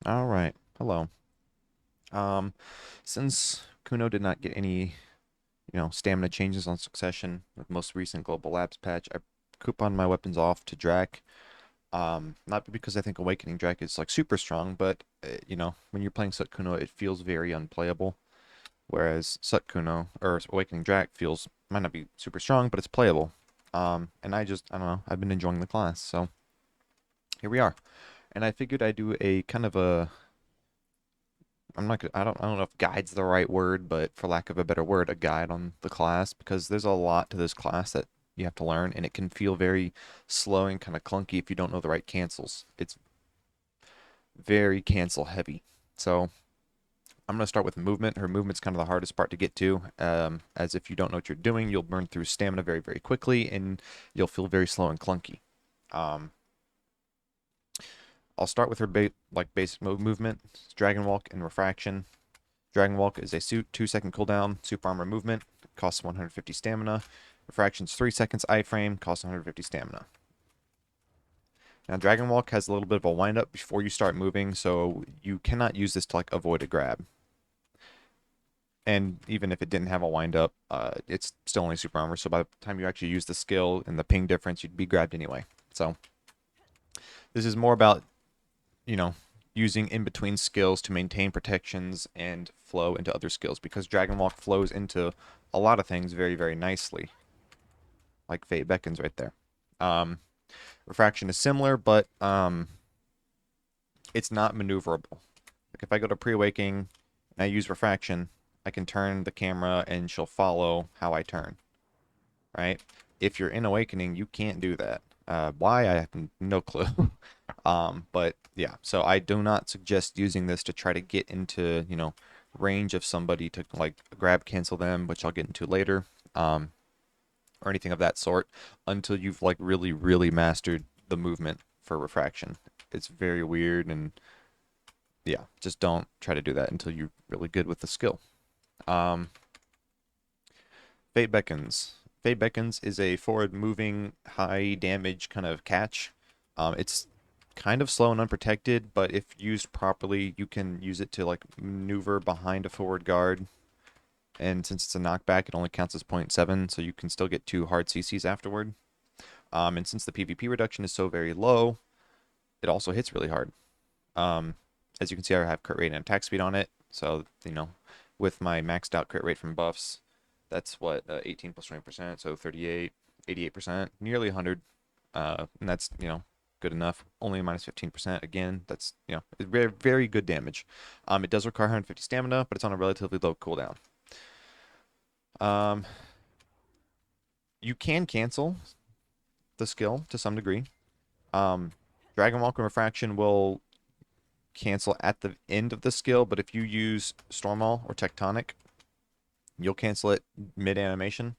All right. Hello. Um, since Kuno did not get any, stamina changes on succession with most recent global labs patch, I couponed my weapons off to Drak. Not because I think Awakening Drak is like super strong, but when you're playing Sut Kuno, it feels very unplayable. Whereas Sut Kuno or Awakening Drak feels might not be super strong, but it's playable. And I don't know, I've been enjoying the class, so here we are. And I figured I'd do a kind of a I'm not. I don't know if guide's the right word, but for lack of a better word, a guide on the class because there's a lot to this class that you have to learn, and it can feel very slow and kind of clunky if you don't know the right cancels. It's very cancel heavy. So I'm gonna start with movement. Her movement's kind of the hardest part to get to, as if you don't know what you're doing, you'll burn through stamina very, very quickly, and you'll feel very slow and clunky. Um, I'll start with her basic movement, Dragon Walk and Refraction. Dragon Walk is a 2-second cooldown, super armor movement, costs 150 stamina. Refraction's 3 seconds iframe, costs 150 stamina. Now, Dragon Walk has a little bit of a wind up before you start moving, so you cannot use this to like avoid a grab. And even if it didn't have a wind up, it's still only super armor, so by the time you actually use the skill and the ping difference, you'd be grabbed anyway. So this is more about, you know, using in between skills to maintain protections and flow into other skills because Dragon Walk flows into a lot of things very, very nicely, like Fate Beckons right there. Um, Refraction is similar, but it's not maneuverable. Like if I go to pre-awakening and I use Refraction, I can turn the camera and she'll follow how I turn, right? If you're in awakening, you can't do that. Why? I have no clue. But yeah, so I do not suggest using this to try to get into, range of somebody to like grab cancel them, which I'll get into later, or anything of that sort, until you've like really, really mastered the movement for refraction. It's very weird, and yeah, just don't try to do that until you're really good with the skill. Um, Fate Beckons. Fate Beckons is a forward moving, high damage kind of catch. It's kind of slow and unprotected, but if used properly, you can use it to like maneuver behind a forward guard. And since it's a knockback, it only counts as zero point 0.7, so you can still get 2 hard CCs afterward. And since the PvP reduction is so very low, it also hits really hard. Um, as you can see, I have crit rate and attack speed on it. So, with my maxed out crit rate from buffs, that's what, 18 plus 20%, so 38, 88%, nearly 100. And that's, good enough. Only minus 15%. Again, that's, very, very good damage. It does require 150 stamina, but it's on a relatively low cooldown. Um, you can cancel the skill to some degree. Um, Dragon Walk and Refraction will cancel at the end of the skill, but if you use Stormall or Tectonic, you'll cancel it mid animation.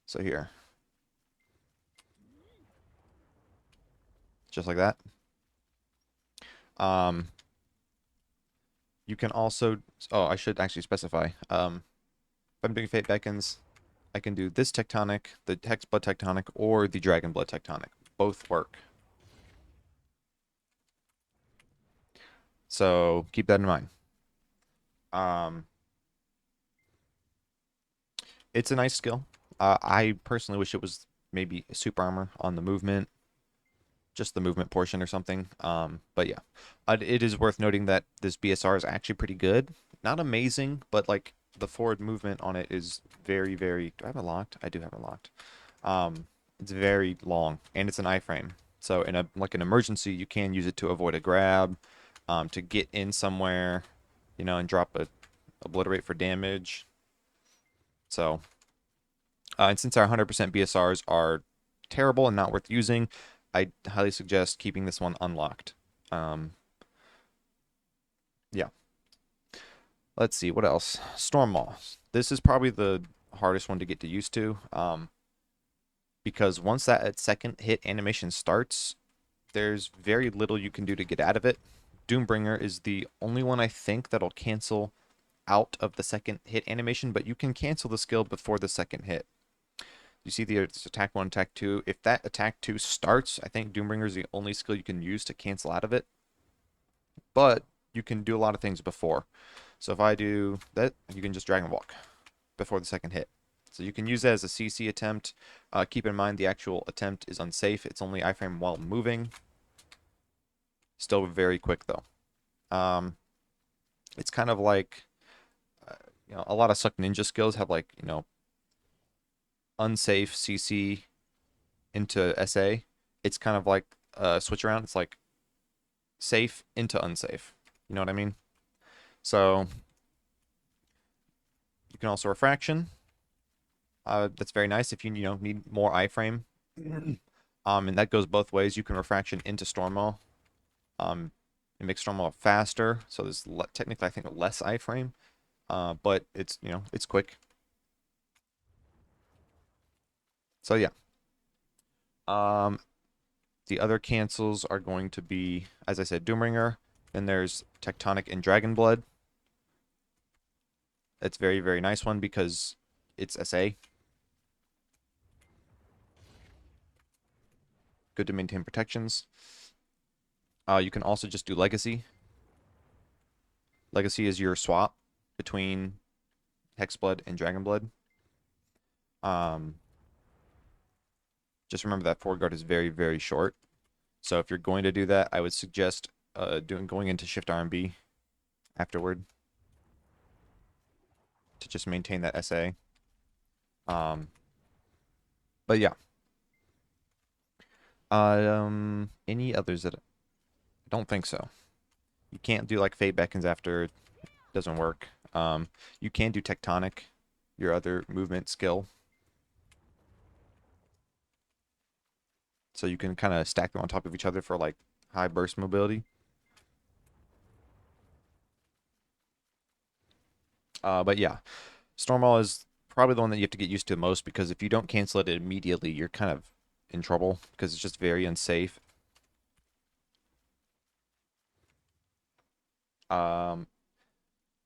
So here, just like that. Um, you can also, oh, I should actually specify. If I'm doing Fate Beckons, I can do this Tectonic, the Hex Blood Tectonic, or the Dragon Blood Tectonic. Both work. So keep that in mind. Um, it's a nice skill. I personally wish it was maybe super armor on the movement, just the movement portion or something. But yeah, it is worth noting that this BSR is actually pretty good. Not amazing, but like the forward movement on it is very, very. Do I have it locked? I do have it locked. It's very long and it's an iframe. So in a like an emergency, you can use it to avoid a grab, to get in somewhere, and drop a obliterate for damage. So, and since our 100% BSRs are terrible and not worth using, I highly suggest keeping this one unlocked. Um, yeah. Let's see, what else? Storm Moss. This is probably the hardest one to get used to, because once that second hit animation starts, there's very little you can do to get out of it. Doombringer is the only one I think that'll cancel out of the second hit animation, but you can cancel the skill before the second hit. You see the attack 1, attack 2. If that attack 2 starts, I think Doombringer is the only skill you can use to cancel out of it. but you can do a lot of things before. So if I do that, you can just drag and walk before the second hit. So you can use that as a CC attempt. Keep in mind the actual attempt is unsafe. It's only iframe while moving. Still very quick though. Um, it's kind of like a lot of Suck Ninja skills have like unsafe CC into SA. It's kind of like switch around. It's like safe into unsafe. You know what I mean? So you can also refraction. That's very nice if you need more iframe. And that goes both ways. You can refraction into Stormwall. It makes Stormwall faster, so there's technically I think less iframe. But it's quick. So yeah. Um, the other cancels are going to be, as I said, Doomringer. Then there's Tectonic and Dragon Blood. That's very, very nice one because it's SA. Good to maintain protections. You can also just do Legacy. Legacy is your swap between Hexblood and Dragonblood. Um, just remember that forward guard is very, very short. So if you're going to do that, I would suggest going into Shift RMB afterward to just maintain that SA. But yeah. Any others that I don't think so. You can't do like Fate Beckons after it doesn't work. You can do Tectonic, your other movement skill. So you can kind of stack them on top of each other for like high burst mobility. But yeah, Stormwall is probably the one that you have to get used to most because if you don't cancel it immediately, you're kind of in trouble because it's just very unsafe. Um,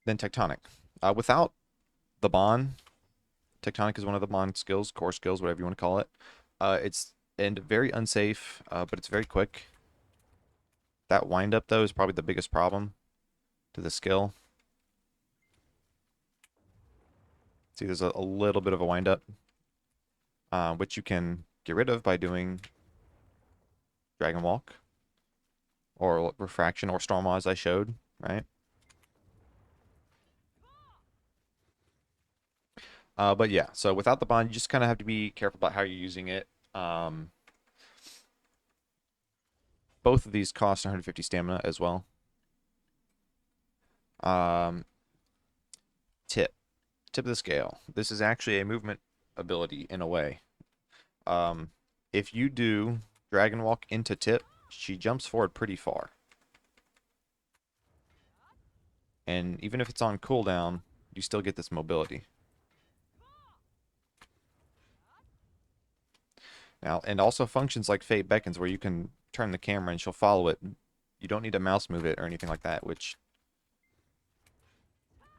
then Tectonic. Without the bond, Tectonic is one of the bond skills, core skills, whatever you want to call it. It's and very unsafe, but it's very quick. That wind up though is probably the biggest problem to the skill. See, there's a little bit of a wind up, which you can get rid of by doing Dragon Walk or Refraction or Stormwall as I showed, right? But yeah, so without the bond, you just kind of have to be careful about how you're using it. Both of these cost 150 stamina as well. Um, tip. Tip of the scale. This is actually a movement ability in a way. If you do Dragon Walk into tip, she jumps forward pretty far. And even if it's on cooldown, you still get this mobility. Now, and also functions like Fate Beckons where you can turn the camera and she'll follow it. You don't need to mouse move it or anything like that, which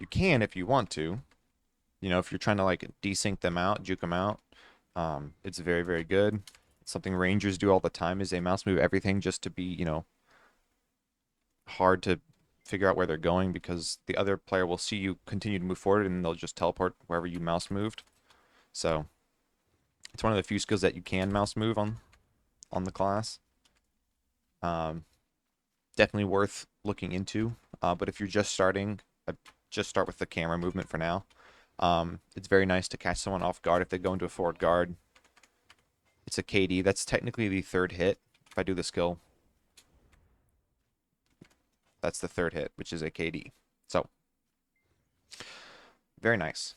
you can if you want to. If you're trying to like desync them out, juke them out, it's very, very good. It's something Rangers do all the time is they mouse move everything just to be, hard to figure out where they're going because the other player will see you continue to move forward and they'll just teleport wherever you mouse moved. So it's one of the few skills that you can mouse move on the class. Um, Definitely worth looking into. But if you're just starting, just start with the camera movement for now. It's very nice to catch someone off guard if they go into a forward guard. It's a KD. That's technically the third hit. If I do the skill, that's the third hit, which is a KD. So, very nice.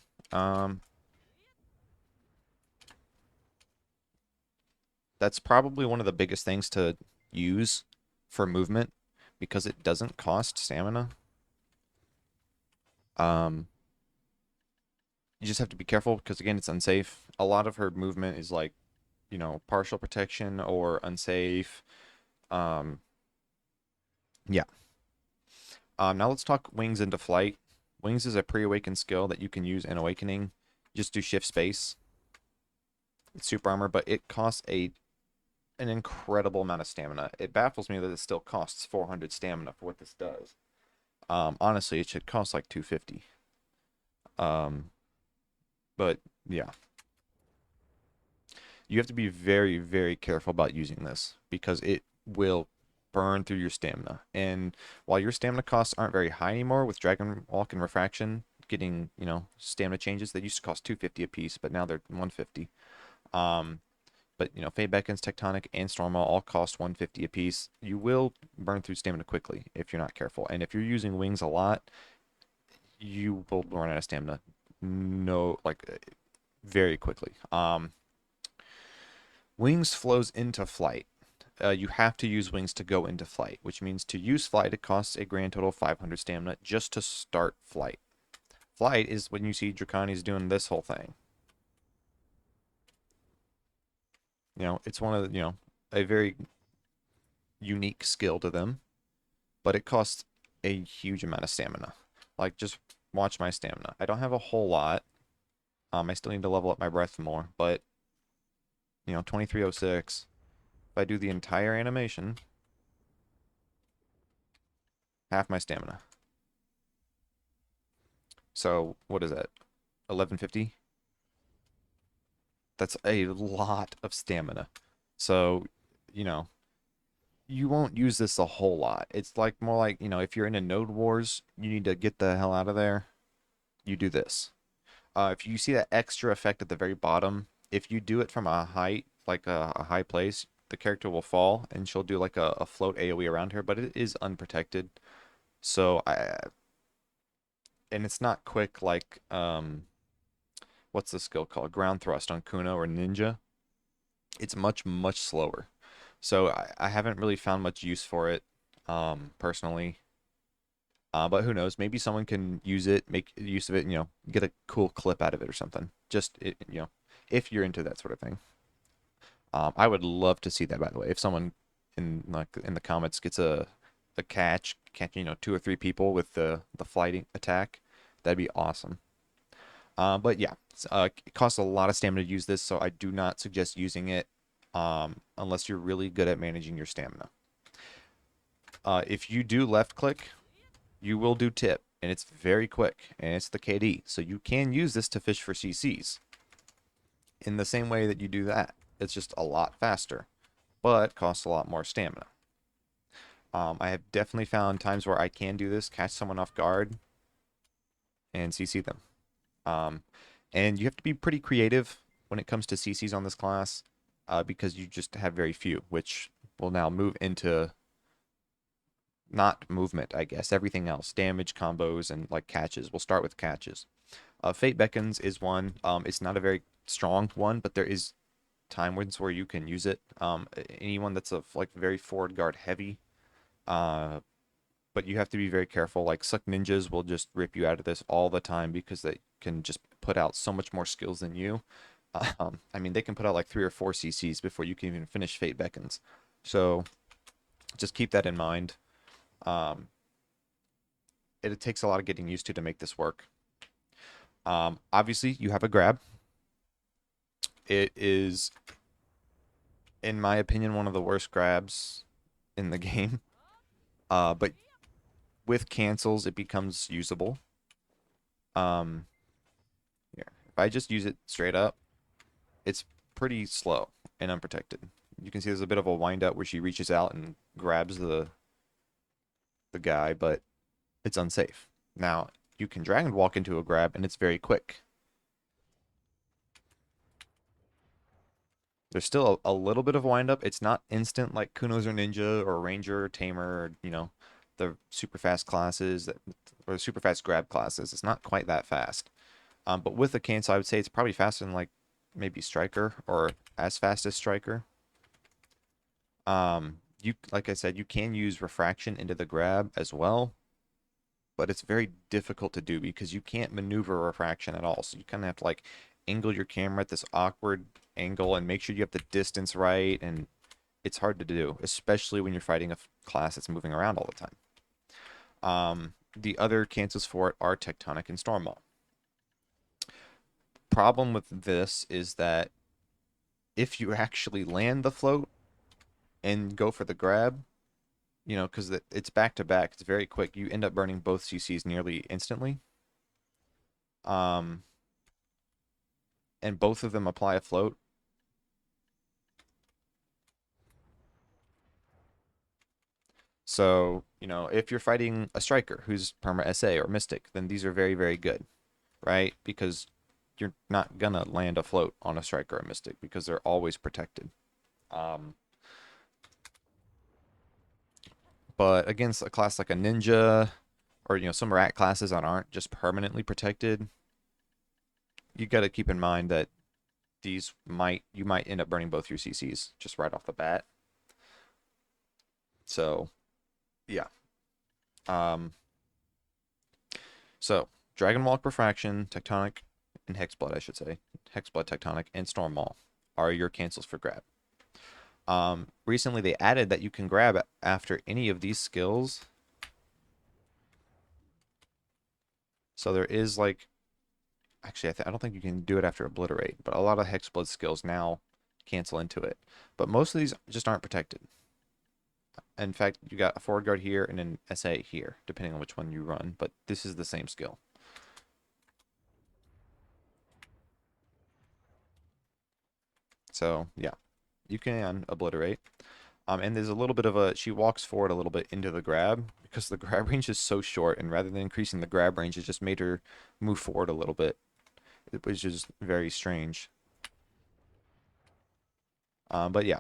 That's probably one of the biggest things to use for movement because it doesn't cost stamina. Um, you just have to be careful because again, it's unsafe. A lot of her movement is like, partial protection or unsafe. Um, yeah. Now let's talk Wings into Flight. Wings is a pre-awakened skill that you can use in Awakening. Just do shift space. It's super armor, but it costs a an incredible amount of stamina. It baffles me that it still costs 400 stamina for what this does. Honestly, it should cost like 250. Um, but yeah, you have to be very, very careful about using this because it will burn through your stamina. And while your stamina costs aren't very high anymore with Dragon Walk and Refraction, getting, stamina changes, they used to cost 250 a piece, but now they're 150. Um, but Fade Beckons, Tectonic, and Stormwall all cost 150 a piece. You will burn through stamina quickly if you're not careful. And if you're using wings a lot, you will run out of stamina. No, like very quickly. Wings flows into flight. You have to use wings to go into flight, which means to use flight, it costs a grand total of 500 stamina just to start flight. Flight is when you see Draconis doing this whole thing. It's one of the, a very unique skill to them, but it costs a huge amount of stamina. Like, just watch my stamina. I don't have a whole lot. I still need to level up my breath more, but, 2306. If I do the entire animation, half my stamina. So, what is that? 1150? That's a lot of stamina. So, you know, you won't use this a whole lot. It's like more like, if you're in a node wars, you need to get the hell out of there, you do this. If you see that extra effect at the very bottom, if you do it from a height, like a high place, the character will fall and she'll do like a float AoE around her, but it is unprotected. So and it's not quick like what's the skill called? Ground thrust on Kuno or Ninja. It's much, much slower. So I haven't really found much use for it, personally. But who knows? Maybe someone can use it, make use of it, get a cool clip out of it or something. Just if you're into that sort of thing. I would love to see that, by the way. If someone in the comments gets a catching 2 or 3 people with the flighting attack, that'd be awesome. But yeah, it costs a lot of stamina to use this, so I do not suggest using it unless you're really good at managing your stamina. If you do left click, you will do tip, and it's very quick, and it's the KD. So you can use this to fish for CCs in the same way that you do that. It's just a lot faster, but costs a lot more stamina. I have definitely found times where I can do this, catch someone off guard, and CC them. Um, and you have to be pretty creative when it comes to CCs on this class, because you just have very few, which will now move into not movement, I guess. Everything else, damage combos and like catches. We'll start with catches. Fate Beckons is one. It's not a very strong one, but there is time winds where you can use it. Anyone that's of like very forward guard heavy, uh, but you have to be very careful. Like Suck Ninjas will just rip you out of this all the time because they can just put out so much more skills than you. I mean, they can put out like 3 or 4 CCs before you can even finish Fate Beckons. So just keep that in mind. Um, it takes a lot of getting used to make this work. Obviously, you have a grab. It is, in my opinion, one of the worst grabs in the game. But with cancels, it becomes usable. Um, Here, if I just use it straight up, it's pretty slow and unprotected. You can see there's a bit of a wind up where she reaches out and grabs the guy, but it's unsafe. Now, you can Dragon Walk into a grab, and it's very quick. There's still a little bit of wind up. It's not instant like Kuno's or Ninja or Ranger or Tamer, or, the super fast classes or super fast grab classes. It's not quite that fast. But with the cancel, I would say it's probably faster than like maybe Striker or as fast as Striker. You like I said, you can use refraction into the grab as well, but it's very difficult to do because you can't maneuver refraction at all. So you kind of have to like angle your camera at this awkward angle and make sure you have the distance right, and it's hard to do, especially when you're fighting a class that's moving around all the time. The other cancels for it are Tectonic and Stormwall. Problem with this is that if you actually land the float, and go for the grab, because it's back to back. It's very quick. You end up burning both CCs nearly instantly. Um, and both of them apply a float. So, if you're fighting a striker who's perma SA or mystic, then these are very, very good, right? Because you're not gonna land a float on a striker or mystic because they're always protected. Um, but against a class like a ninja or some rat classes that aren't just permanently protected, you got to keep in mind that you might end up burning both your CCs just right off the bat. So yeah. Um, so Dragon Walk, Refraction, Tectonic, and Hexblood, I should say. Hexblood, Tectonic, and Storm Maul are your cancels for grab. Recently they added that you can grab after any of these skills. So there is like, actually, I don't think you can do it after Obliterate, but a lot of Hexblood skills now cancel into it. But most of these just aren't protected. In fact, you got a forward guard here and an SA here, depending on which one you run, but this is the same skill. So, yeah, you can Obliterate. And there's a little bit of she walks forward a little bit into the grab because the grab range is so short, and rather than increasing the grab range, it just made her move forward a little bit, which is very strange. But yeah,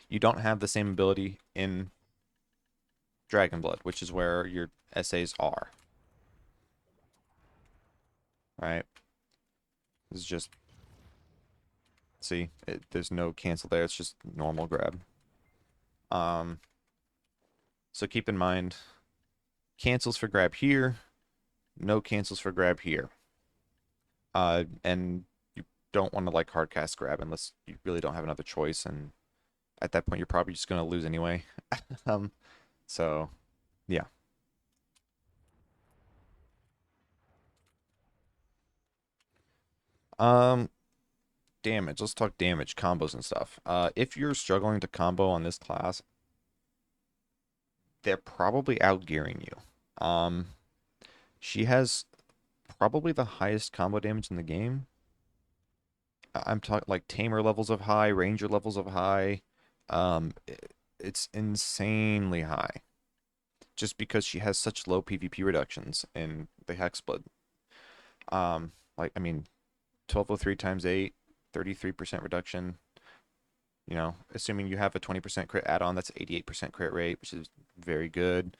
you don't have the same ability in Dragon Blood, which is where your SAs are, right? This is just, see, there's no cancel there. It's just normal grab. Um, so keep in mind, cancels for grab here, no cancels for grab here. And you don't want to like hard cast grab unless you really don't have another choice, and at that point you're probably just gonna lose anyway. um, so yeah. Um, damage. Let's talk damage, combos and stuff. If you're struggling to combo on this class, they're probably outgearing you. She has probably the highest combo damage in the game. I'm talking like tamer levels of high, ranger levels of high. It's insanely high just because she has such low PvP reductions in the Hexblood. Like I mean, 1203 times 8, 33% reduction. Assuming you have a 20% crit add-on, that's 88% crit rate, which is very good.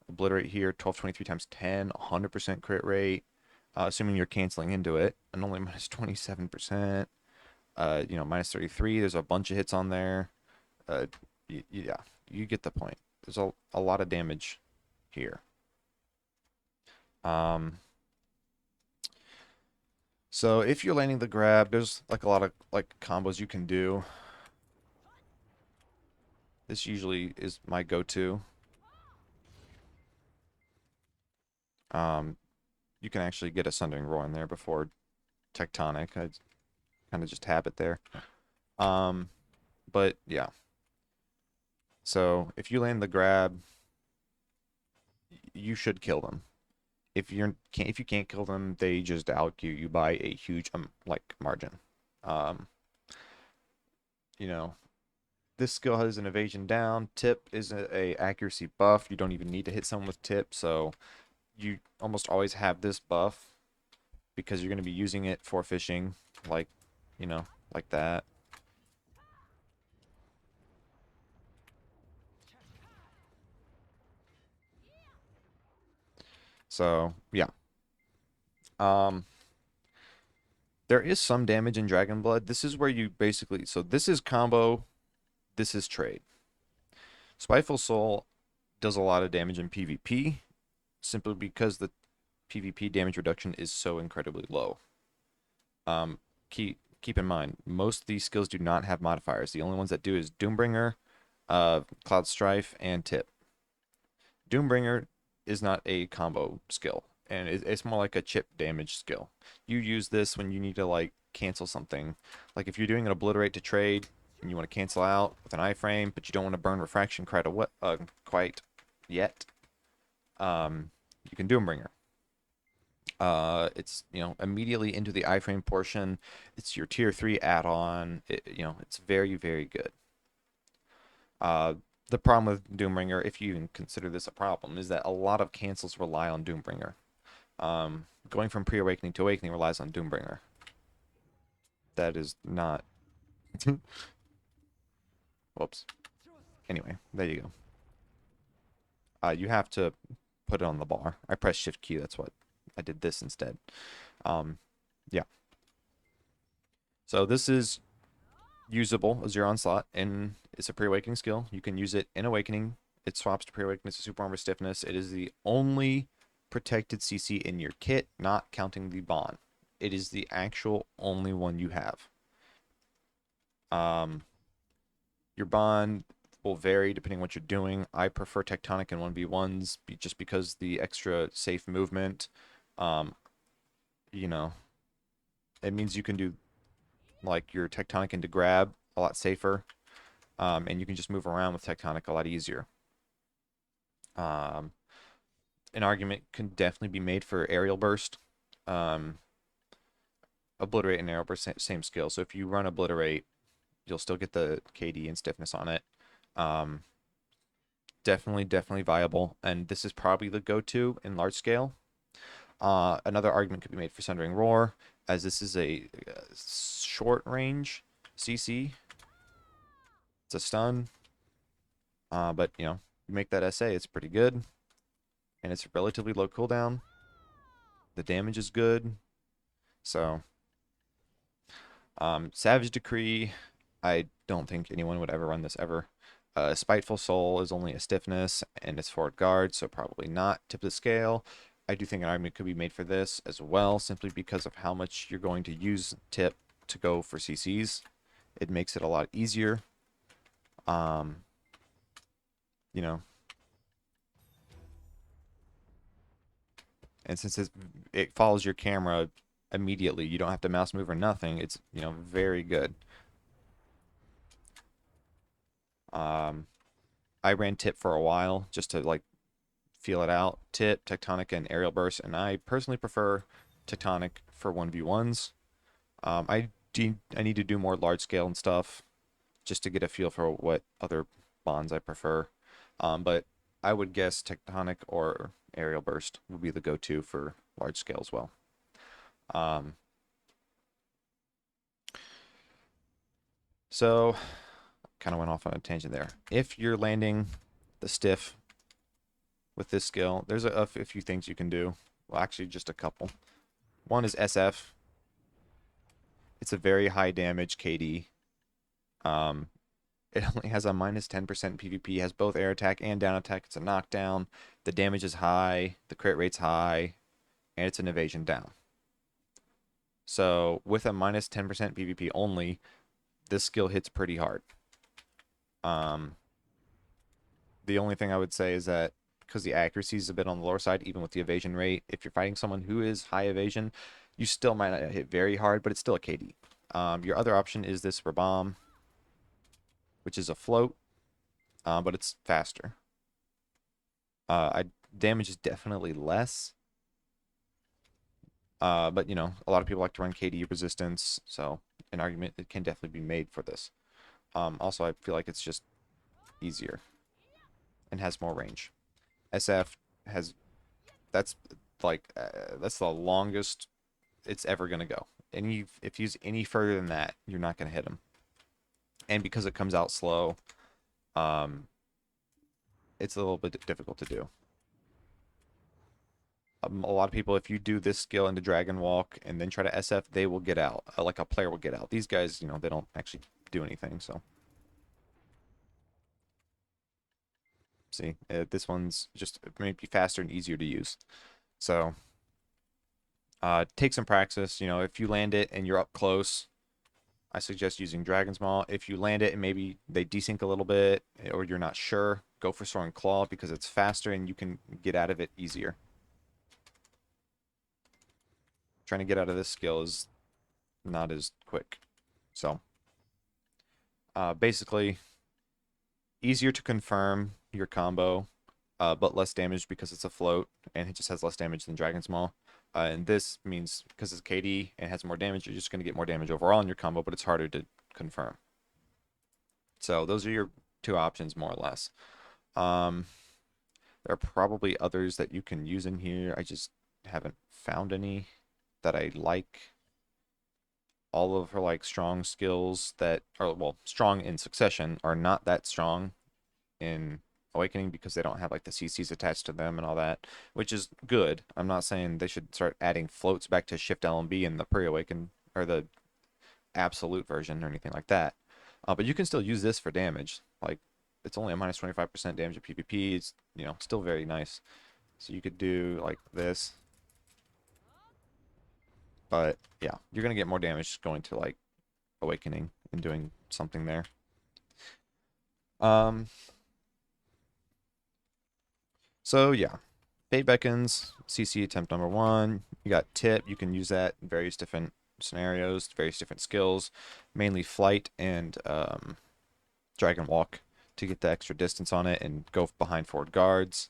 Obliterate here, 1223 times 10, 100% crit rate. Assuming you're canceling into it, and only minus 27%. Minus 33. There's a bunch of hits on there. Uh, yeah, you get the point. There's a lot of damage here. Um, so if you're landing the grab, there's like a lot of like combos you can do. This usually is my go-to. Um, you can actually get a Sundering Roar in there before Tectonic. I kind of just have it there. Um, but yeah. So if you land the grab, you should kill them. If you can't kill them, they just outqueue you by a huge like margin. Um, you know, this skill has an evasion down. Tip is a accuracy buff. You don't even need to hit someone with tip, so you almost always have this buff because you're going to be using it for fishing, like, like that. So yeah. Um, there is some damage in Dragon Blood. This is where you basically, so this is combo, this is trade. Spiteful Soul does a lot of damage in PvP simply because the PvP damage reduction is so incredibly low. Um, keep in mind, most of these skills do not have modifiers. The only ones that do is Doombringer, Cloud Strife, and Tip. Doombringer is not a combo skill, and it's more like a chip damage skill. You use this when you need to like cancel something. Like if you're doing an Obliterate to trade, and you want to cancel out with an iframe, but you don't want to burn refraction quite yet, you can Doombringer. It's immediately into the iframe portion. It's your tier 3 add-on. It's very, very good. The problem with Doombringer, if you even consider this a problem, is that a lot of cancels rely on Doombringer. Going from pre-awakening to awakening relies on Doombringer. That is not. Whoops. Anyway, there you go. You have to put it on the bar. I pressed Shift Q. That's what I did this instead. Yeah. So this is usable as your onslaught, and it's a pre-awakening skill. You can use it in awakening. It swaps to pre-awakening to super armor stiffness. It is the only protected CC in your kit, not counting the bond. It is the actual only one you have. Your bond will vary depending on what you're doing. I prefer tectonic in 1v1s just because the extra safe movement. You know, it means you can do like your tectonic into grab a lot safer, and you can just move around with tectonic a lot easier. An argument can definitely be made for aerial burst. Obliterate and aerial burst, same skill. So if you run obliterate, you'll still get the KD and stiffness on it. Definitely viable, and this is probably the go-to in large scale. Another argument could be made for Sundering Roar, as this is a short range CC. It's a stun, but you make that SA, it's pretty good, and it's relatively low cooldown. The damage is good, so Savage Decree, I don't think anyone would ever run this ever. Spiteful Soul is only a stiffness, and it's forward guard, so probably not tip of the scale. I do think an argument could be made for this as well, simply because of how much you're going to use tip to go for CCs. It makes it a lot easier. You know, and since it follows your camera immediately, you don't have to mouse move or nothing. It's very good. I ran tip for a while just to like feel it out. Tip, tectonic, and aerial burst, and I personally prefer tectonic for 1v1s. I need to do more large scale and stuff just to get a feel for what other bonds I prefer. But I would guess tectonic or aerial burst would be the go-to for large scale as well. So kind of went off on a tangent there. If you're landing the stiff with this skill, there's a few things you can do. Well, actually, just a couple. One is SF. It's a very high damage KD. It only has a minus 10% PvP, has both air attack and down attack. It's a knockdown. The damage is high, the crit rate's high, and it's an evasion down. So with a minus 10% PvP only, this skill hits pretty hard. The only thing I would say is that because the accuracy is a bit on the lower side, even with the evasion rate, if you're fighting someone who is high evasion, you still might not hit very hard, but it's still a KD. Your other option is this Rabomb, which is a float, but it's faster. Damage is definitely less, but a lot of people like to run KD resistance, so an argument it can definitely be made for this. Also, I feel like it's just easier and has more range. SF has that's that's the longest it's ever gonna go. If you use any further than that, you're not gonna hit him. And because it comes out slow, it's a little bit difficult to do. A lot of people, if you do this skill into Dragon Walk and then try to SF, they will get out. Like a player will get out. These guys, they don't actually do anything. So, see, this one's just maybe faster and easier to use. So, take some practice. If you land it and you're up close, I suggest using Dragon's Maw. If you land it and maybe they desync a little bit or you're not sure, go for Soaring Claw because it's faster and you can get out of it easier. Trying to get out of this skill is not as quick. So, Basically, easier to confirm your combo, but less damage because it's a float, and it just has less damage than Dragon's Maw. And this means because it's KD and has more damage, you're just going to get more damage overall in your combo, but it's harder to confirm. So those are your two options, more or less. Um, there are probably others that you can use in here. I just haven't found any that I like. All of her like strong skills that are well strong in succession are not that strong in Awakening because they don't have like the CCs attached to them and all that, which is good. I'm not saying they should start adding floats back to Shift LMB in the pre-awaken or the absolute version or anything like that. But you can still use this for damage. Like it's only a minus 25% damage at PvP. It's still very nice. So you could do like this, but yeah, you're gonna get more damage going to like Awakening and doing something there. Um, so yeah, Fate Beckons, CC attempt number one. You got Tip. You can use that in various different scenarios, various different skills, mainly Flight and Dragon Walk to get the extra distance on it and go behind forward guards.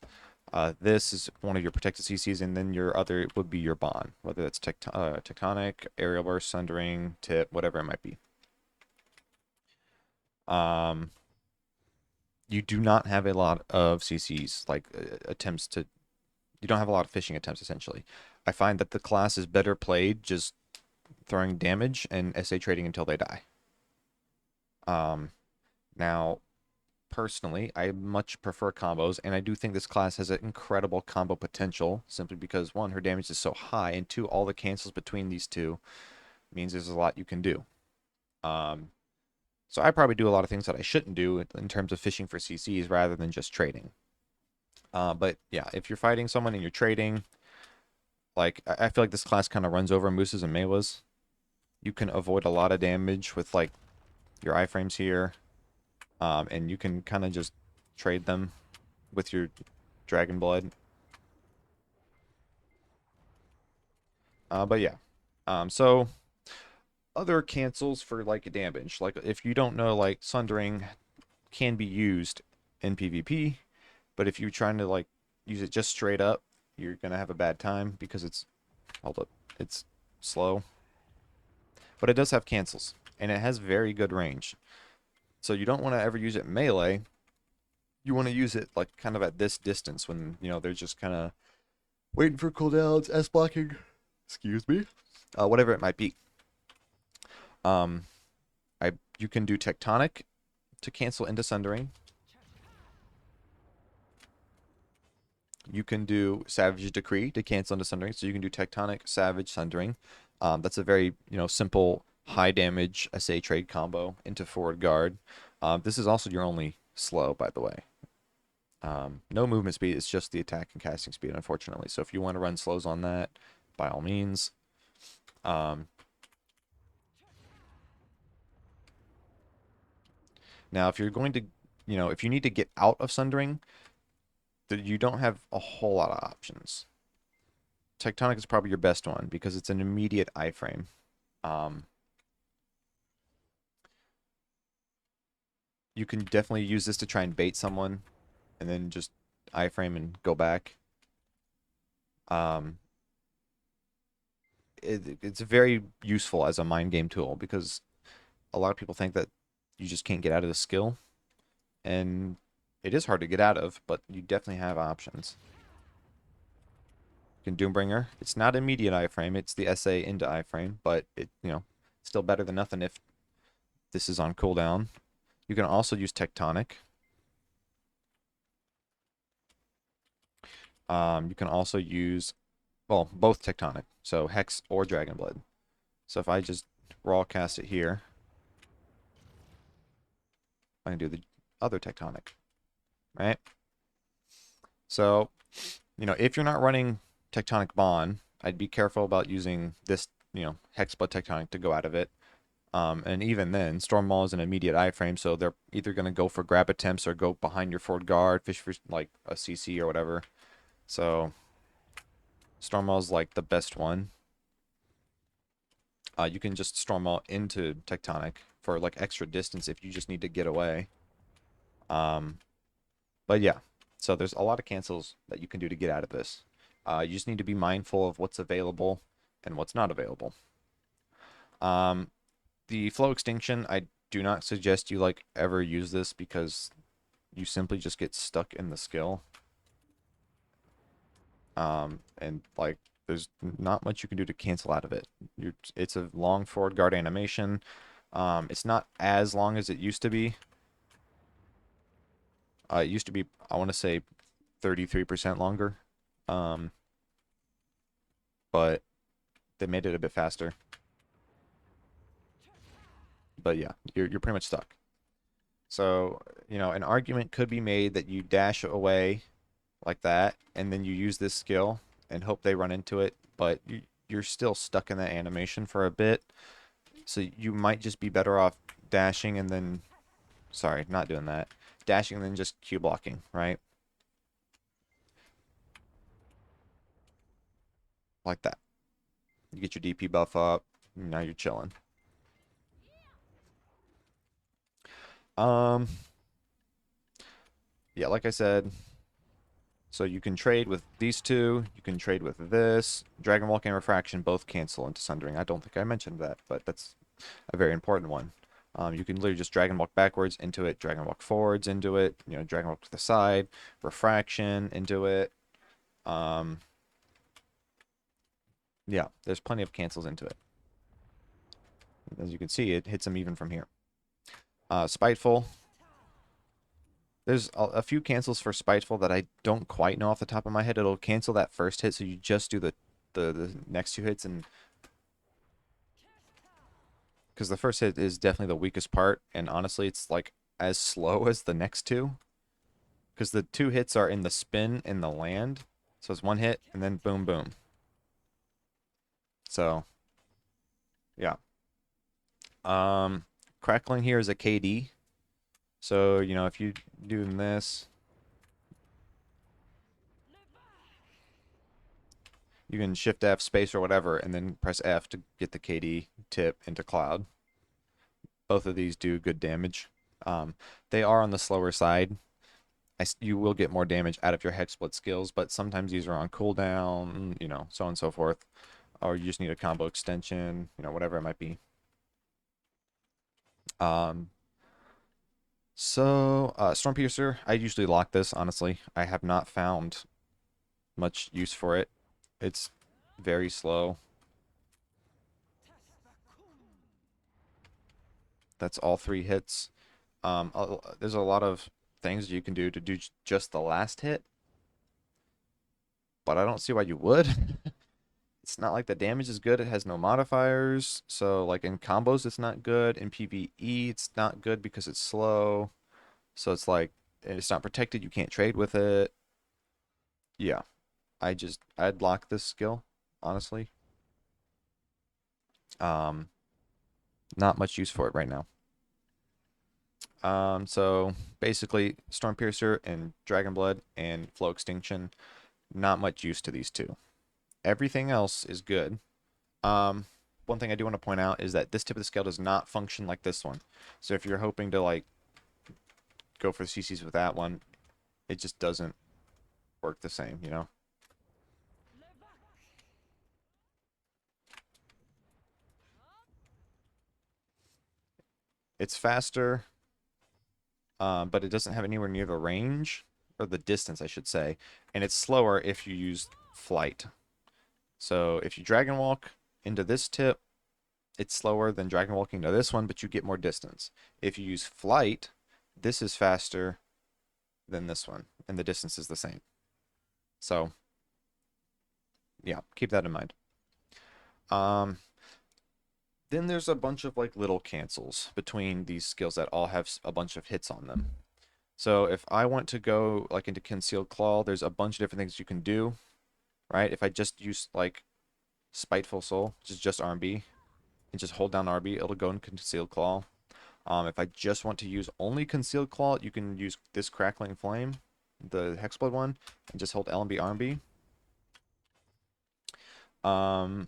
This is one of your protected CCs, and then your other would be your Bond, whether that's Tectonic, Aerial Burst, Sundering, Tip, whatever it might be. Um, you do not have a lot of CCs, like attempts to. You don't have a lot of fishing attempts, essentially. I find that the class is better played just throwing damage and SA trading until they die. Um, now, personally, I much prefer combos, and I do think this class has an incredible combo potential simply because, one, her damage is so high, and two, all the cancels between these two means there's a lot you can do. Um, so I probably do a lot of things that I shouldn't do in terms of fishing for CCs rather than just trading. But yeah, if you're fighting someone and you're trading, like I feel like this class kind of runs over Mooses and Mewas. You can avoid a lot of damage with like your iframes here, and you can kind of just trade them with your Dragon Blood. But yeah, so other cancels for like damage, like if you don't know, like Sundering can be used in PvP, but if you're trying to like use it just straight up, you're gonna have a bad time because hold up, it's slow, but it does have cancels and it has very good range. So you don't want to ever use it melee. You want to use it like kind of at this distance when they're just kind of waiting for cooldowns, S blocking, excuse me, whatever it might be. Um, I You can do Tectonic to cancel into Sundering. You can do Savage Decree to cancel into Sundering. So you can do Tectonic, Savage, Sundering. That's a very simple high damage SA trade combo into forward guard. This is also your only slow, by the way. No movement speed. It's just the attack and casting speed, unfortunately. So if you want to run slows on that, by all means. Um, Now, if you're going to, if you need to get out of Sundering, you don't have a whole lot of options. Tectonic is probably your best one because it's an immediate iframe. Um, you can definitely use this to try and bait someone and then just iframe and go back. Um, it's very useful as a mind game tool because a lot of people think that you just can't get out of the skill, and it is hard to get out of, but you definitely have options. You can Doombringer. It's not immediate iframe, it's the SA into iframe, but still better than nothing if this is on cooldown. You can also use Tectonic. You can also use, well, both Tectonic, so Hex or Dragon Blood. So if I just raw cast it here, I can do the other Tectonic, right? So, if you're not running Tectonic Bond, I'd be careful about using this, Hex Blood Tectonic to go out of it. And even then, Storm Maul is an immediate iframe, so they're either going to go for grab attempts or go behind your forward guard, fish for like a CC or whatever. So Storm Maul is like the best one. You can just Storm Maul into Tectonic for like extra distance if you just need to get away. Um, but yeah, so there's a lot of cancels that you can do to get out of this. You just need to be mindful of what's available and what's not available. Um, the flow extinction, I do not suggest you like ever use this because you simply just get stuck in the skill. And like there's not much you can do to cancel out of it. It's a long forward guard animation. It's not as long as it used to be. It used to be, I want to say, 33% longer. Um, but they made it a bit faster. But yeah, you're pretty much stuck. So, an argument could be made that you dash away like that, and then you use this skill and hope they run into it, but you're still stuck in that animation for a bit. So you might just be better off dashing and then, sorry, not doing that. Dashing and then just Q blocking, right? Like that. You get your DP buff up, now you're chilling. Um, yeah, like I said, so you can trade with these two, you can trade with this. Dragon Walk and Refraction both cancel into Sundering. I don't think I mentioned that, but that's a very important one. You can literally just Dragon Walk backwards into it, Dragon Walk forwards into it, Dragon Walk to the side, Refraction into it. Um, yeah, there's plenty of cancels into it. As you can see, it hits them even from here. Spiteful. There's a few cancels for Spiteful that I don't quite know off the top of my head. It'll cancel that first hit, so you just do the next two hits, and because the first hit is definitely the weakest part, and honestly, it's like as slow as the next two, because the two hits are in the spin and the land, so it's one hit and then boom boom. So yeah, crackling here is a KD. So if you doing this, you can shift F space or whatever, and then press F to get the KD tip into Cloud. Both of these do good damage. They are on the slower side. You will get more damage out of your hex split skills, but sometimes these are on cooldown, so on and so forth. Or you just need a combo extension, whatever it might be. Storm Piercer, I usually lock this, honestly. I have not found much use for it. It's very slow. That's all three hits. There's a lot of things you can do to do just the last hit, but I don't see why you would. It's not like the damage is good. It has no modifiers. So like in combos, it's not good. In PvE, it's not good because it's slow. So it's like it's not protected. You can't trade with it. Yeah, I'd lock this skill, honestly. Um, Not much use for it right now. So basically, Storm Piercer and Dragon Blood and Flow Extinction, not much use to these two. Everything else is good. Um, One thing I do want to point out is that this tip of the scale does not function like this one. So if you're hoping to like go for CCs with that one, it just doesn't work the same. It's faster, but it doesn't have anywhere near the range, or the distance, I should say. And it's slower if you use flight. So if you Dragon Walk into this tip, it's slower than Dragon Walking to this one, but you get more distance. If you use flight, this is faster than this one, and the distance is the same. So yeah, keep that in mind. Um, then there's a bunch of like little cancels between these skills that all have a bunch of hits on them. So if I want to go like into Concealed Claw, there's a bunch of different things you can do, right? If I just use like Spiteful Soul, which is just RB, and just hold down RB, it'll go into Concealed Claw. If I just want to use only Concealed Claw, you can use this Crackling Flame, the Hexblade one, and just hold LMB RB. Um,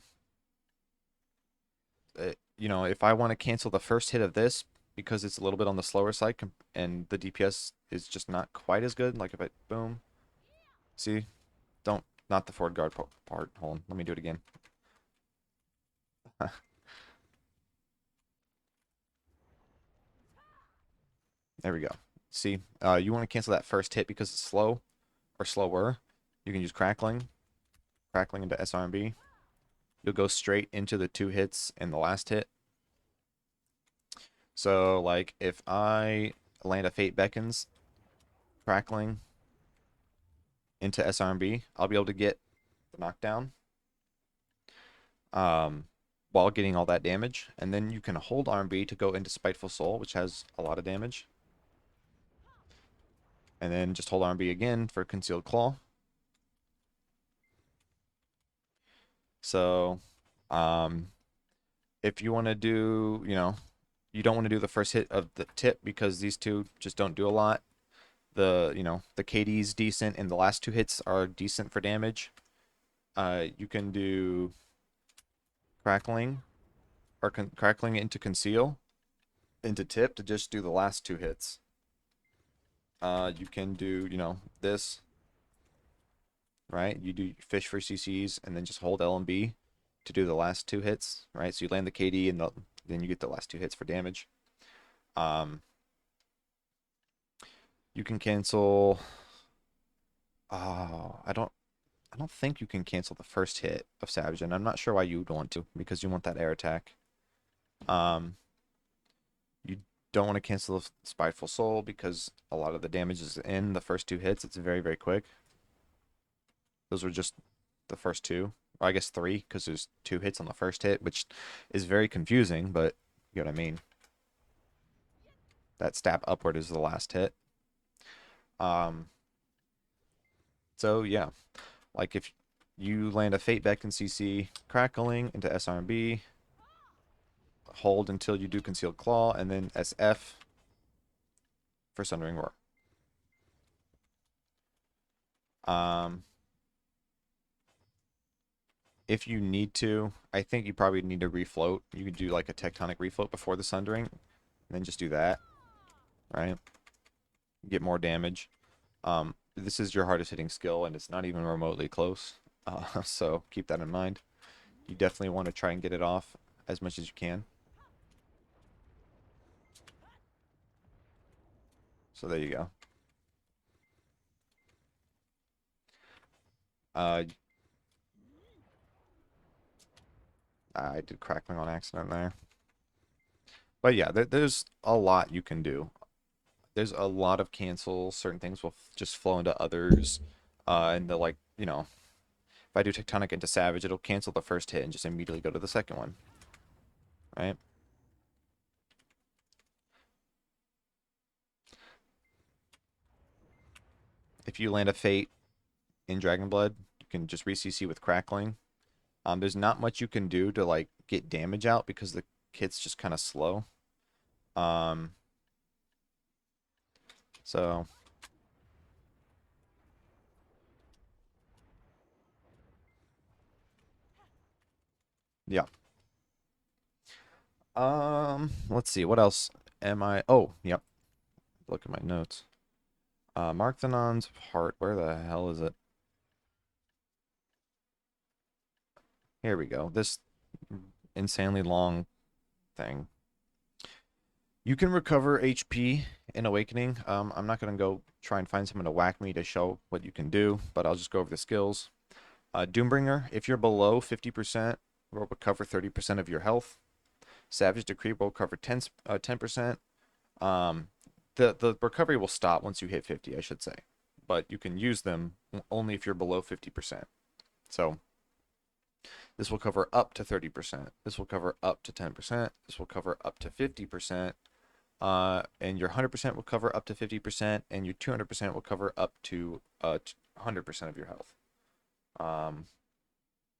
if I want to cancel the first hit of this because it's a little bit on the slower side and the DPS is just not quite as good, like if I boom, see, don't not the forward guard part. Hold on, let me do it again. There we go. See, you want to cancel that first hit because it's slow or slower. You can use crackling into SRB. You'll go straight into the 2 hits in the last hit. So, like, if I land a Fate Beckons, crackling into SRB, I'll be able to get the knockdown while getting all that damage. And then you can hold RB to go into Spiteful Soul, which has a lot of damage. And then just hold RB again for Concealed Claw. So, if you want to do, you don't want to do the first hit of the tip because these two just don't do a lot. The KD's decent and the last 2 hits are decent for damage. You can do crackling or crackling into conceal into tip to just do the last 2 hits. You can do, this, right? You do fish for CCs and then just hold L and B to do the last 2 hits, right? So you land the KD and then you get the last 2 hits for damage. You can cancel. Oh, I don't think you can cancel the first hit of Savage, and I'm not sure why you would want to because you want that air attack. Um, you don't want to cancel the Spiteful Soul because a lot of the damage is in the first 2 hits. It's very, very quick. Those were just the first 2. Or I guess 3 because there's 2 hits on the first hit, which is very confusing, but you know what I mean. That stab upward is the last hit. Um, so yeah, like if you land a Fate Beck in CC, crackling into SRB, hold until you do Concealed Claw, and then SF for Sundering Roar. Um, if you need to, I think you probably need to refloat. You could do like a tectonic refloat before the Sundering, and then just do that, right? Get more damage. This is your hardest hitting skill, and it's not even remotely close. So keep that in mind. You definitely want to try and get it off as much as you can. So there you go. Uh, I did crackling on accident there. But yeah, there's a lot you can do. There's a lot of cancels. Certain things will just flow into others. And the like, if I do Tectonic into Savage, it'll cancel the first hit and just immediately go to the second one. Right? If you land a Fate in Dragon Blood, you can just re-CC with Crackling. There's not much you can do to like get damage out because the kit's just kind of slow. Um, so yeah. Let's see. What else am I? Oh, yep. Look at my notes. Mark the Non's heart. Where the hell is it? Here we go. This insanely long thing. You can recover HP in Awakening. I'm not going to go try and find someone to whack me to show what you can do, but I'll just go over the skills. Doombringer, if you're below 50%, will recover 30% of your health. Savage Decree will recover 10%. The recovery will stop once you hit 50, I should say. But you can use them only if you're below 50%. So this will cover up to 30%. This will cover up to 10%. This will cover up to 50%. And your 100% will cover up to 50%, and your 200% will cover up to 100% of your health.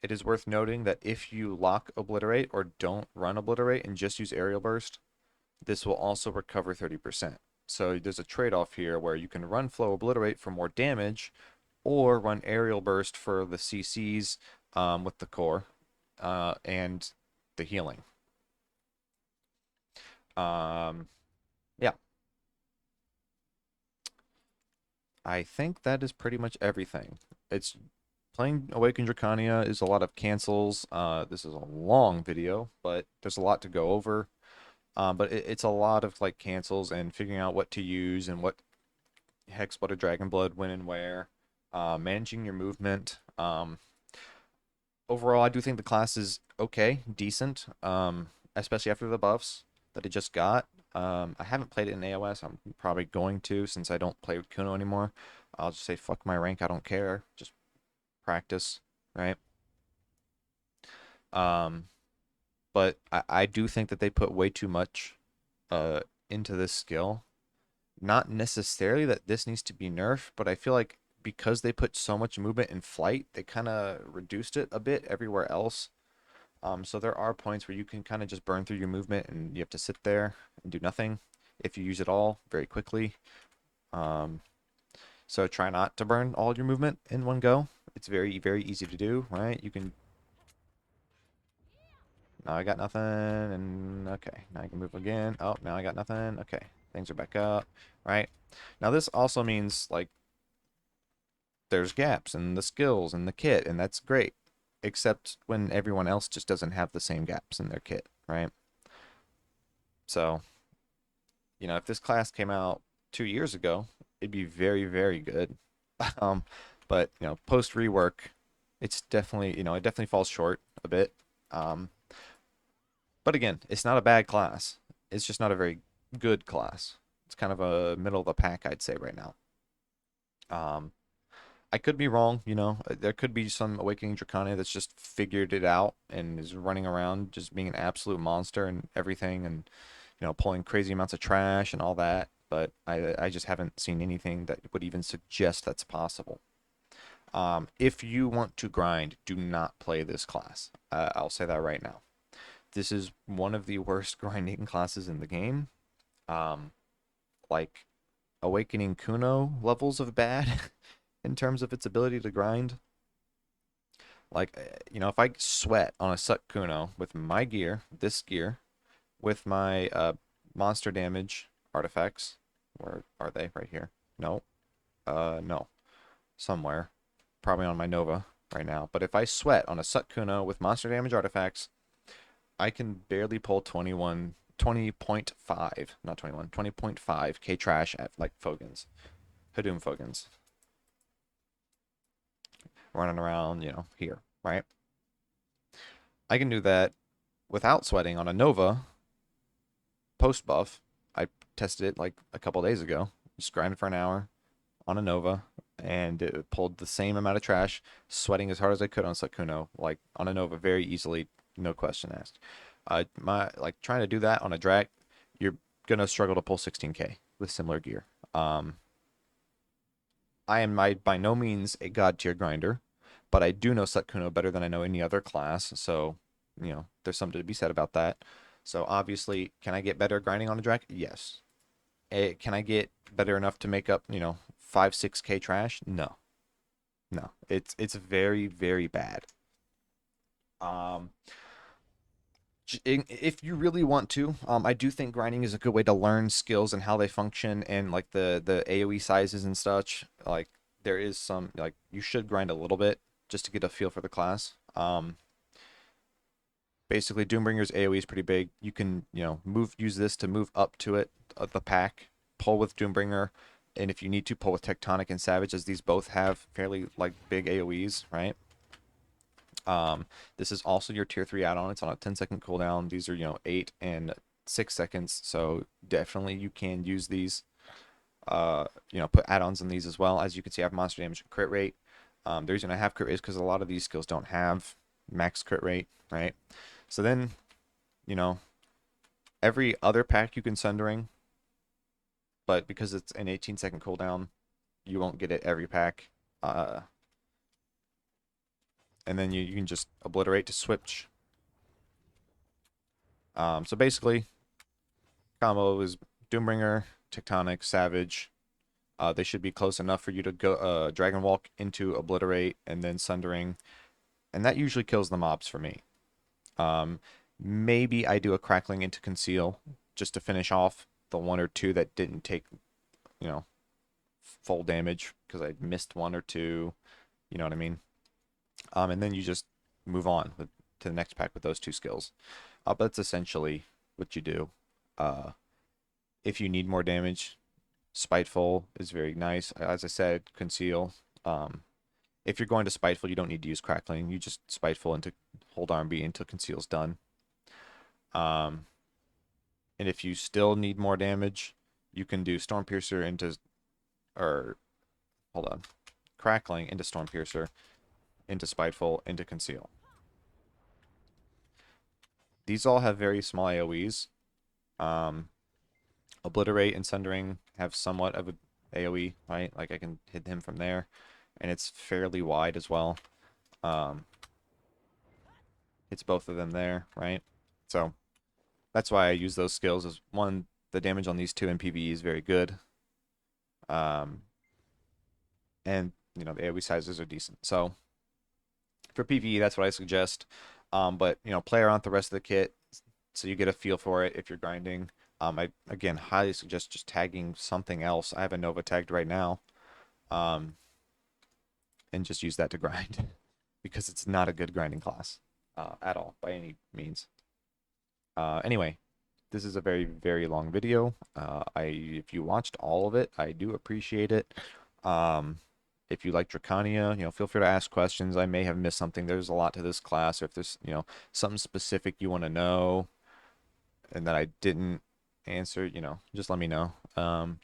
It is worth noting that if you lock Obliterate or don't run Obliterate and just use Aerial Burst, this will also recover 30%. So there's a trade-off here where you can run Flow Obliterate for more damage, or run Aerial Burst for the CCs with the core and the healing. Yeah, I think that is pretty much everything. It's playing Awaken Dracania is a lot of cancels. This is a long video, but there's a lot to go over. But it's a lot of like cancels and figuring out what to use and what hex, what a dragon blood, when and where. Managing your movement. Overall, I do think the class is okay, decent, especially after the buffs that it just got. I haven't played it in AOS. I'm probably going to since I don't play with Kuno anymore. I'll just say fuck my rank. I don't care. Just practice, right? Um, but I do think that they put way too much uh into this skill. Not necessarily that this needs to be nerfed, but I feel like because they put so much movement in flight, they kind of reduced it a bit everywhere else. So there are points where you can kind of just burn through your movement and you have to sit there and do nothing if you use it all very quickly. Um, so try not to burn all your movement in one go. It's very, very easy to do, right? You can. Now I got nothing, and okay. Now I can move again. Oh, now I got nothing. Okay, things are back up, right? Now this also means like there's gaps in the skills and the kit, and that's great. Except when everyone else just doesn't have the same gaps in their kit, right? So if this class came out 2 years ago, it'd be very, very good. Um, but post rework, it's definitely, it definitely falls short a bit. Um, but again, it's not a bad class. It's just not a very good class. It's kind of a middle of the pack, I'd say right now. Um, I could be wrong, there could be some Awakening Dracania that's just figured it out and is running around just being an absolute monster and everything and pulling crazy amounts of trash and all that. But I just haven't seen anything that would even suggest that's possible. If you want to grind, do not play this class. I'll say that right now. This is one of the worst grinding classes in the game. Um, like Awakening Kuno levels of bad in terms of its ability to grind. Like, if I sweat on a Sut Kuno with my gear, this gear, with my monster damage artifacts. Where are they? Right here. No. No. Somewhere. Probably on my Nova right now. But if I sweat on a Sutkuno with monster damage artifacts, I can barely pull 20.5, not 21, 20.5 K trash at like Fogans. Hadoom Fogans. Running around, here, right? I can do that without sweating on a Nova post buff. I tested it like a couple days ago. Just grinded for an hour on a Nova, and it pulled the same amount of trash, sweating as hard as I could on Sutkuno, like on a Nova, very easily, no question asked. My like trying to do that on a Drak, you're gonna struggle to pull 16K with similar gear. I am by no means a god tier grinder, but I do know Sutkuno better than I know any other class, so there's something to be said about that. So obviously, can I get better grinding on a Drak? Yes. Can I get better enough to make up, 5-6K trash? No, no. It's very, very bad. Um, if you really want to, I do think grinding is a good way to learn skills and how they function and like the AoE sizes and such. Like there is some like you should grind a little bit just to get a feel for the class. Basically Doombringer's AoE is pretty big. You can, use this to move up to it, the pack, pull with Doombringer, and if you need to, pull with Tectonic and Savage, as these both have fairly like big AoEs, right? This is also your tier 3 add-on. It's on a 10-second cooldown. These are, 8 and 6 seconds, so definitely you can use these. Put add-ons in these as well. As you can see, I have monster damage and crit rate. The reason I have crit rate is because a lot of these skills don't have max crit rate, right? So then, you know, every other pack you can Sundering, but because it's an 18-second cooldown, you won't get it every pack. And then you can just obliterate to switch. So basically, combo is Doombringer, Tectonic, Savage. They should be close enough for you to go Dragon Walk into obliterate and then Sundering, and that usually kills the mobs for me. Um, Maybe I do a crackling into conceal just to finish off the one or two that didn't take, you know, full damage because I missed one or two. You know what I mean? And then you just move on to the next pack with those two skills. But that's essentially what you do. Uh, if you need more damage, Spiteful is very nice. As I said, Conceal. Um, if you're going to Spiteful, you don't need to use Crackling. You just Spiteful into hold RB until Conceal's done. Um, and if you still need more damage, you can do Storm Piercer into, or hold on, Crackling into Storm Piercer, into Spiteful, into Conceal. These all have very small AoEs. Um, Obliterate and Sundering have somewhat of a AoE, right? Like I can hit him from there, and it's fairly wide as well. Um, hits both of them there, right? So that's why I use those skills. Is one, the damage on these two in PvE is very good, um, and you know the AoE sizes are decent. So for PvE, that's what I suggest. But you know, play around with the rest of the kit so you get a feel for it if you're grinding. I again highly suggest just tagging something else. I have a Nova tagged right now, um, and just use that to grind because it's not a good grinding class at all by any means. Anyway, this is a very, very long video. If you watched all of it, I do appreciate it. Um, if you like Draconia, you know, feel free to ask questions. I may have missed something. There's a lot to this class, or if there's, you know, something specific you want to know and that I didn't answer, you know, just let me know.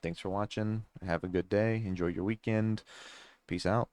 Thanks for watching. Have a good day. Enjoy your weekend. Peace out.